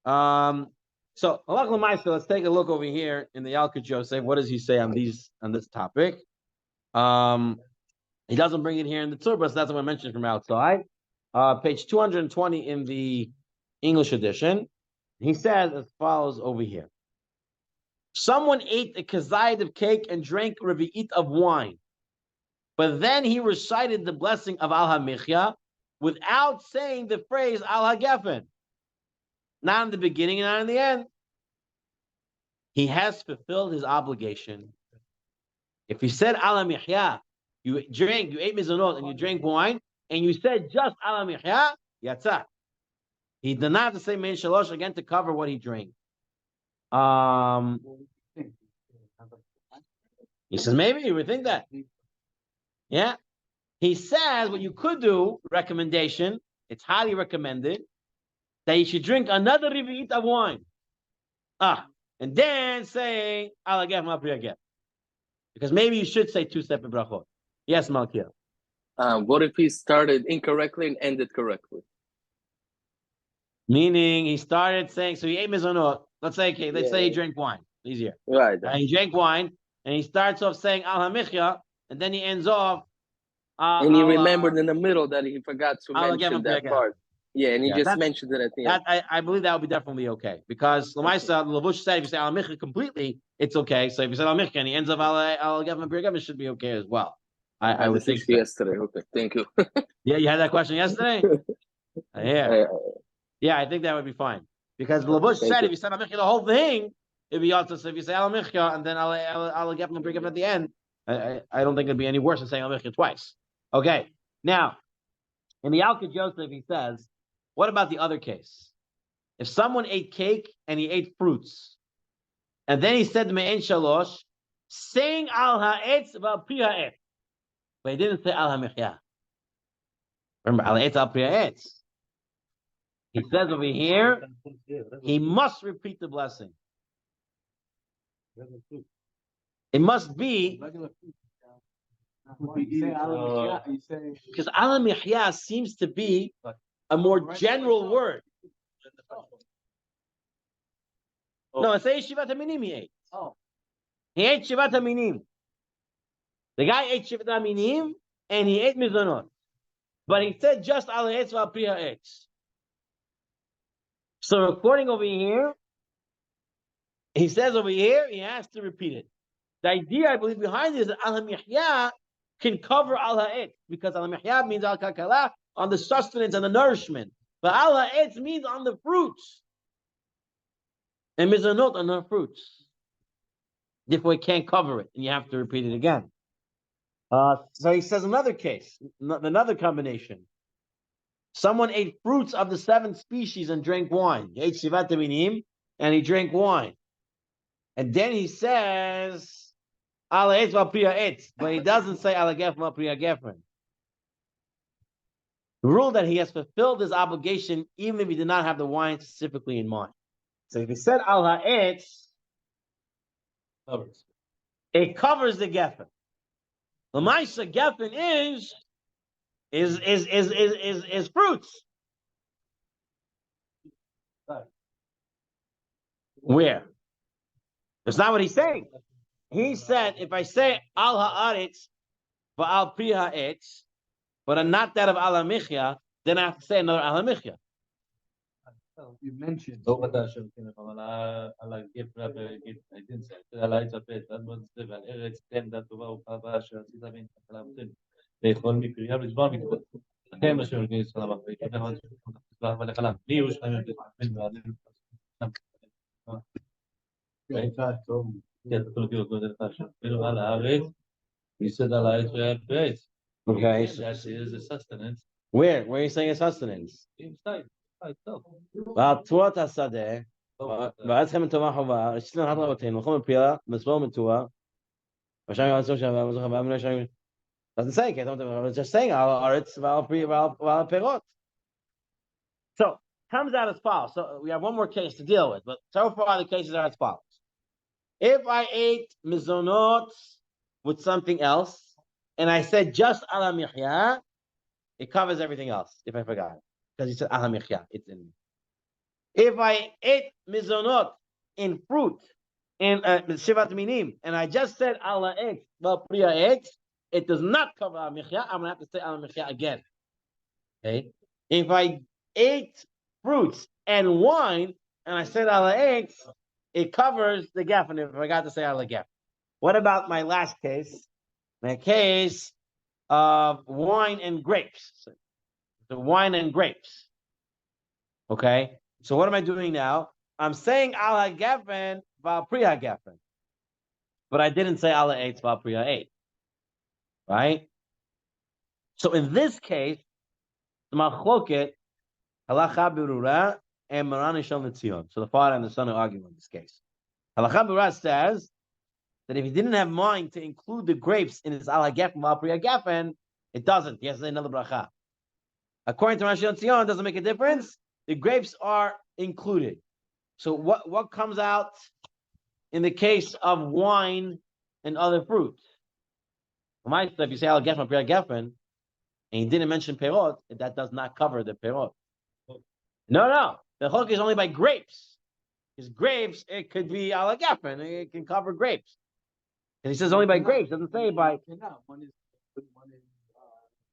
Speaker 1: So Halach L'Maaseh, let's take a look over here in the Yalkut Yosef. What does he say on this topic? He doesn't bring it here in the Tzurba, so that's what I mentioned from outside. Page 220 in the English edition. He says as follows over here. Someone ate a kazayit of cake and drank revi'it of wine, but then he recited the blessing of Al HaMichya without saying the phrase Al HaGefen. Not in the beginning and not in the end. He has fulfilled his obligation. If he said Al HaMichya, you ate mizanot and you drank wine, and you said just Al HaMichya, yatzah. He did not have to say MEI'EIN SHALOSH again to cover what he drank. He says maybe you would think that. Yeah. He says what you could do, recommendation, it's highly recommended, that you should drink another revi'it of wine. And then say Al HaGef Ma'al Pri HaGef. Because maybe you should say two separate brachot. Yes, Malkia.
Speaker 3: What if he started incorrectly and ended correctly?
Speaker 1: Meaning he started saying, so he ate mizanot. Let's say, okay, let's say he drank wine. Easier.
Speaker 3: Right.
Speaker 1: He drank wine, and he starts off saying Al HaMichya, and then he ends off.
Speaker 3: And he remembered in the middle that he forgot to mention that part. Yeah, and he just mentioned it at the end.
Speaker 1: I believe that would be definitely okay. Because Lamaisa, Lavush said if you say Al HaMichya completely, it's okay. So if you say Al HaMichya and he ends up Al HaGef Pri HaGef, it should be okay as well. I would think so.
Speaker 3: Yesterday. Okay, thank you.
Speaker 1: Yeah, you had that question yesterday? Yeah, I think that would be fine. Because Lavush said if you said Al HaMichya the whole thing, it'd be also. So if you say Al HaMichya and then Al HaGef Pri HaGef at the end, I don't think it'd be any worse than saying Al HaMichya twice. Okay, now, in the Yalkut Yosef, he says, what about the other case? If someone ate cake and he ate fruits, and then he said MEI'EIN SHALOSH, saying Al HaEtz V'Al Pri HaEtz, but he didn't say Al HaMichya. Remember, Al HaEtz Al Pri HaEtz. He says over here, he must repeat the blessing. It must be because Al HaMichya seems to be a more general word. No, it's Shivat HaMinim he ate. He ate Shivat HaMinim. The guy ate Shivat HaMinim and he ate Mizanot. But he said just Al HaEtz V'Al Pri HaEtz. So according over here, he says over here, he has to repeat it. The idea, I believe, behind it is that Al HaMichya can cover Al HaEtz, because Al HaMichya means Al Kakala, on the sustenance and the nourishment. But Al HaEtz means on the fruits. And Mizanot on the fruits. Therefore, it can't cover it, and you have to repeat it again. So he says another case, another combination. Someone ate fruits of the 7 species and drank wine. He ate Shivat HaMinim, and he drank wine. And then he says, Al HaEtz V'Al Pri HaEtz, but he doesn't say Al HaGef V'Al Pri HaGefen. The rule that he has fulfilled his obligation, even if he did not have the wine specifically in mind. So if he said Al HaEtz, it covers the Gefen. The Maisa Gefen is fruits. Where? That's not what he's saying. He said, if I say Al HaAretz V'Al Pri HaEtz, but I'm not that of Al HaMichya, then I have to say another Al HaMichya.
Speaker 2: You mentioned. You said that like base.
Speaker 1: Okay.
Speaker 2: That is a sustenance.
Speaker 1: Where are you saying it's sustenance?
Speaker 2: Inside itself.
Speaker 1: והתבואות השדה, ואז חמת טובה חובה, רציתם אחת רבותינו, לכל מפילה, מסבור מטועה, ושם יעשו שם, doesn't say, it's just saying, it's פירות. So, comes out as follows. So, we have one more case to deal with, but so far the cases are as follows. If I ate mizonot with something else, and I said just ala mihya, it covers everything else, if I forgot. Because you said ala mihya, it's in. If I ate mizonot in fruit, in shivat minim, and I just said ala ek, well, priya ek, it does not cover ala mihya. I'm going to have to say ala mihya again. Okay? If I ate fruits and wine, and I said ala ek, it covers the geffen if I forgot to say ala geffen. What about my last case? My case of wine and grapes. The wine and grapes. Okay? So what am I doing now? I'm saying ala geffen val priya geffen. But I didn't say ala eitz val priya eitz. Right? So in this case, the machloket, halacha berura, and Maran Shel Netzion. So the father and the son are arguing in this case. Halacha berura says that if he didn't have mind to include the grapes in his ala geffen val priya geffen, it doesn't. He has to say another bracha. According to Maran Shel Netzion, it doesn't make a difference. The grapes are included. So what comes out in the case of wine and other fruits? If you say al geffen priya geffen, and you didn't mention perot, that does not cover the perot. No. The chok is only by grapes. Because grapes, it could be al geffen, it can cover grapes. And he says only by grapes, doesn't say by.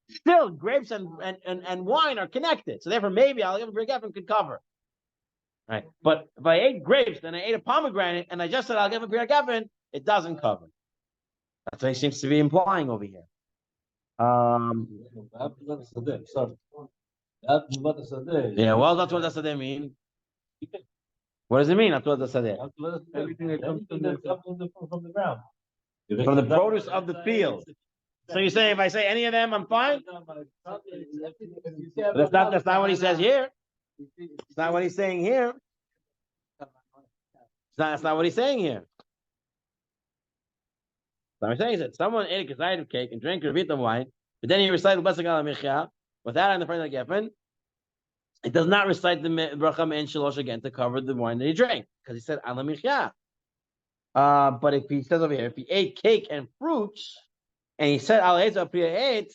Speaker 1: Still, grapes and wine are connected. So therefore, maybe al geffen priya geffen could cover. Right. But if I ate grapes, then I ate a pomegranate, and I just said I'll give a priya geffen, it doesn't cover. That's what he seems to be implying over here. Yeah, well, that's what the sadeh mean. What does it mean? That's what the sadeh.
Speaker 2: Everything that comes from the ground.
Speaker 1: From the produce of the field. So you're saying if I say any of them, I'm fine? But that's not what he says here. It's not what he's saying here. That's not what he's saying here. So I'm saying that someone ate a kesayit of cake and drank a bit of wine, but then he recited B'asik ala michya without having the front of the geffen. It does not recite the bracha me'en shalosh again to cover the wine that he drank because he said ala michya. But if he says over here, if he ate cake and fruits and he said ala eitz priya eitz,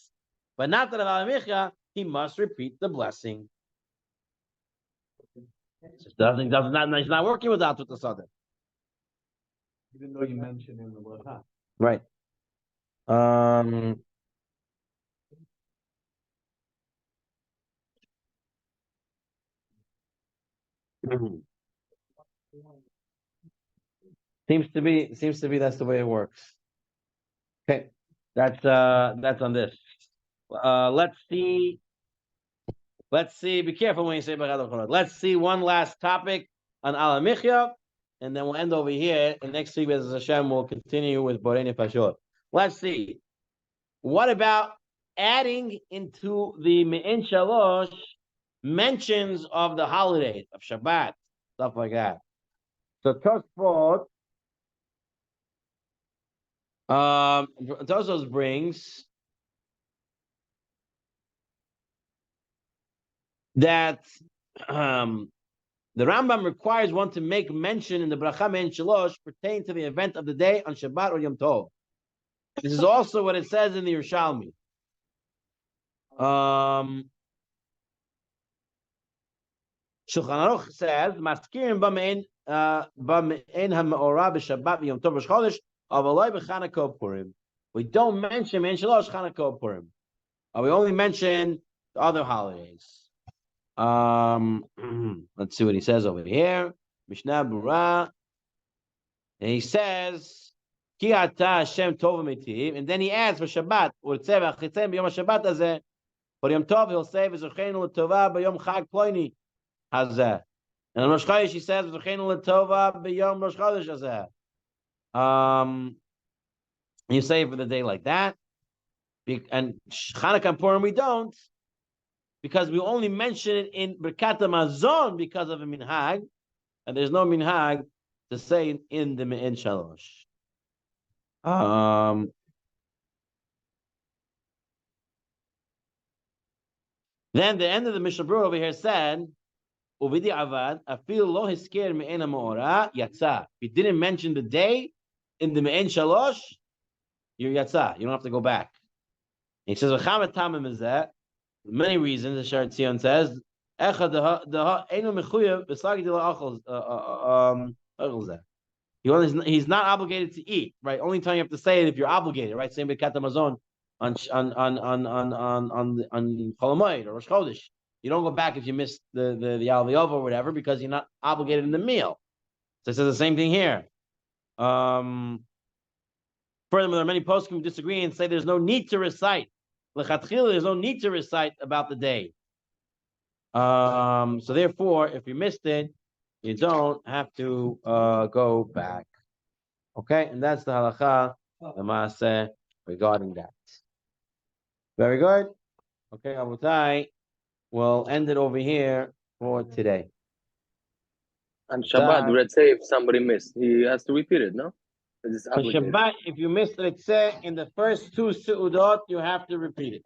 Speaker 1: but not that of ala michya, he must repeat the blessing. He's not working without the sadeh.
Speaker 2: Even though you mentioned in the bracha.
Speaker 1: Right. Seems to be that's the way it works. Okay, that's on this. Let's see. Be careful when you say B'chad. Let's see one last topic on ala michya, and then we'll end over here. And next week, as Hashem, we'll continue with Borei Nefashot. Let's see. What about adding into the Me'in Shalosh mentions of the holidays, of Shabbat, stuff like that? So Tosfos brings that the Rambam requires one to make mention in the Bracha Me'in Shalosh pertaining to the event of the day on Shabbat or Yom Tov. This is also what it says in the Yerushalmi. Shulchan Aruch says, "Maskirim b'me'in ha'me'orah b'Shabbat v'Yom Tov v'Chodesh, avaloi b'Chanukah Purim." We don't mention Me'in Shalosh Chanukah Purim. We only mention the other holidays. Let's see what he says over here. Mishnah Berurah. And he says, Ki ata Hashem tov v'mitiv, and then he adds for Shabbat, u'rtzeh v'achitzeh b'yom HaShabbat hazeh. For Yom Tov, he'll say, v'zochenu l'tova b'yom Chag Ploini hazeh. And on Rosh Chodesh, he says, v'zochenu l'tova b'yom Rosh Chodesh hazeh. You say it for the day like that. And Chanukah and Purim we don't, because we only mention it in Birkat Hamazon because of a minhag, and there's no minhag to say in the Me'in Shalosh. Then the end of the Mishnah Berurah over here said, "Uvidi avad afil lo hisker me'en ha'ma'ora yatsa." If you didn't mention the day in the Me'in Shalosh, you're yatsa. You don't have to go back. He says, "V'chamet tamim is that." Many reasons. The Shar Tzion says, "Echad einu mechuyev b'sagid la'achol zeh." He's not obligated to eat, right? Only time you have to say it if you're obligated, right? Same with Birkat Hamazon on Chol Hamoed or Rosh Chodesh. You don't go back if you missed the Aliyov or whatever because you're not obligated in the meal. So it says the same thing here. Furthermore, there are many poskim who disagree and say there's no need to recite. L'chatchila, there's no need to recite about the day. So therefore, if you missed it, you don't have to go back. Okay, and that's the halacha, the maaseh regarding that. Very good. Okay, Abutai, we'll end it over here for today.
Speaker 3: On Shabbat, let's say if somebody missed, he has to repeat it, no?
Speaker 1: On Shabbat, if you missed, let's say, in the first two su'udot, you have to repeat it.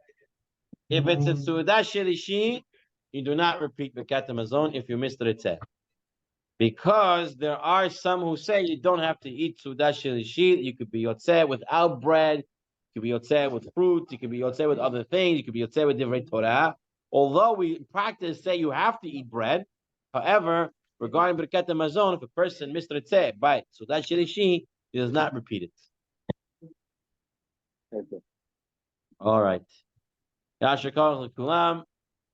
Speaker 1: If it's a su'udah shelishi, you do not repeat Birkat Hamazon if you missed the Ritzeh. Because there are some who say you don't have to eat su'udah shelishi. You could be yotzeh without bread. You could be yotzeh with fruit. You could be yotzeh with other things. You could be yotzeh with divrei Torah. Although we in practice say you have to eat bread. However, regarding Birkat Hamazon, if a person missed Ritzeh by su'udah shelishi, he does not repeat it.
Speaker 3: Okay.
Speaker 1: All right.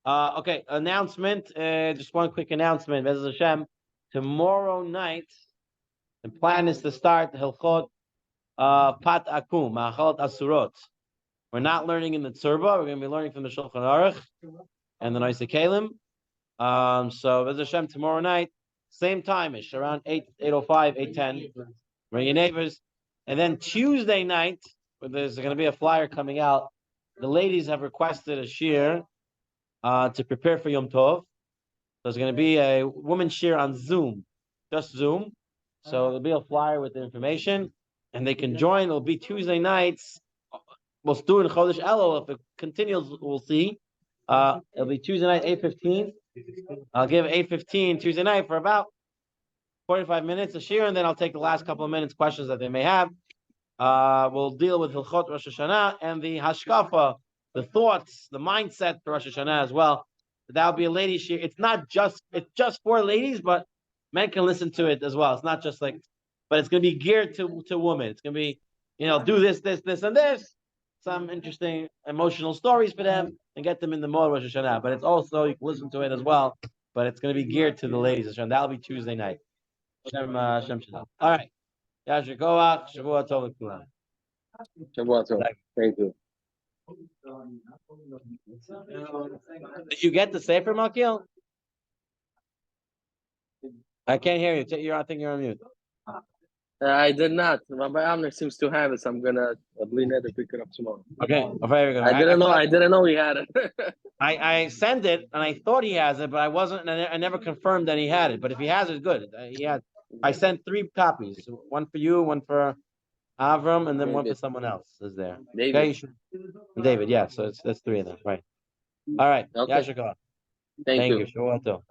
Speaker 1: Okay, announcement. Just one quick announcement. Bez Hashem, tomorrow night, the plan is to start Hilchot Pat Akum, Ma'achalot Asurot. We're not learning in the Tzurba. We're going to be learning from the Shulchan Aruch and the Noisei Kalim. So Bez Hashem, tomorrow night, same time-ish, around 8:05, 8:10. Bring your neighbors. And then Tuesday night, there's going to be a flyer coming out. The ladies have requested a shir to prepare for Yom Tov. There's going to be a women's shir on Zoom, just Zoom. So there'll be a flyer with the information, and they can join. It'll be Tuesday nights. We'll do it in Chodesh Elul. If it continues, we'll see. It'll be Tuesday night, 8:15. I'll give 8:15 Tuesday night for about 45 minutes a shir, and then I'll take the last couple of minutes questions that they may have. We'll deal with Hilchot Rosh Hashanah and the Hashkafa, the thoughts, the mindset for Rosh Hashanah as well. That'll be a ladies' shir. It's just for ladies, but men can listen to it as well. It's not just like, but it's going to be geared to women. It's going to be, do this, and this. Some interesting emotional stories for them and get them in the mode of Rosh Hashanah. But it's also, you can listen to it as well, but it's going to be geared to the ladies. That'll be Tuesday night. Shem Shalom. All right. Yasher Koach, Shavua Tov L'Kulam.
Speaker 3: Shavua Tov. Thank you.
Speaker 1: Did you get the Sefer, Malkiel? I can't hear you. I think you're on mute.
Speaker 3: I did not. Rabbi Amner seems to have it, so I'm gonna to pick it up tomorrow.
Speaker 1: Okay, very good.
Speaker 3: I didn't know he had it.
Speaker 1: I sent it and I thought he has it, but I wasn't. And I never confirmed that he had it. But if he has it, good. I sent 3 copies. One for you, one for Avram, and then one for someone else. Is there?
Speaker 3: David.
Speaker 1: Okay, David. Yeah. So that's 3 of them. Right. All right.
Speaker 3: Okay.
Speaker 1: Yasher Koach.
Speaker 3: Thank you.
Speaker 1: Shavua Tov.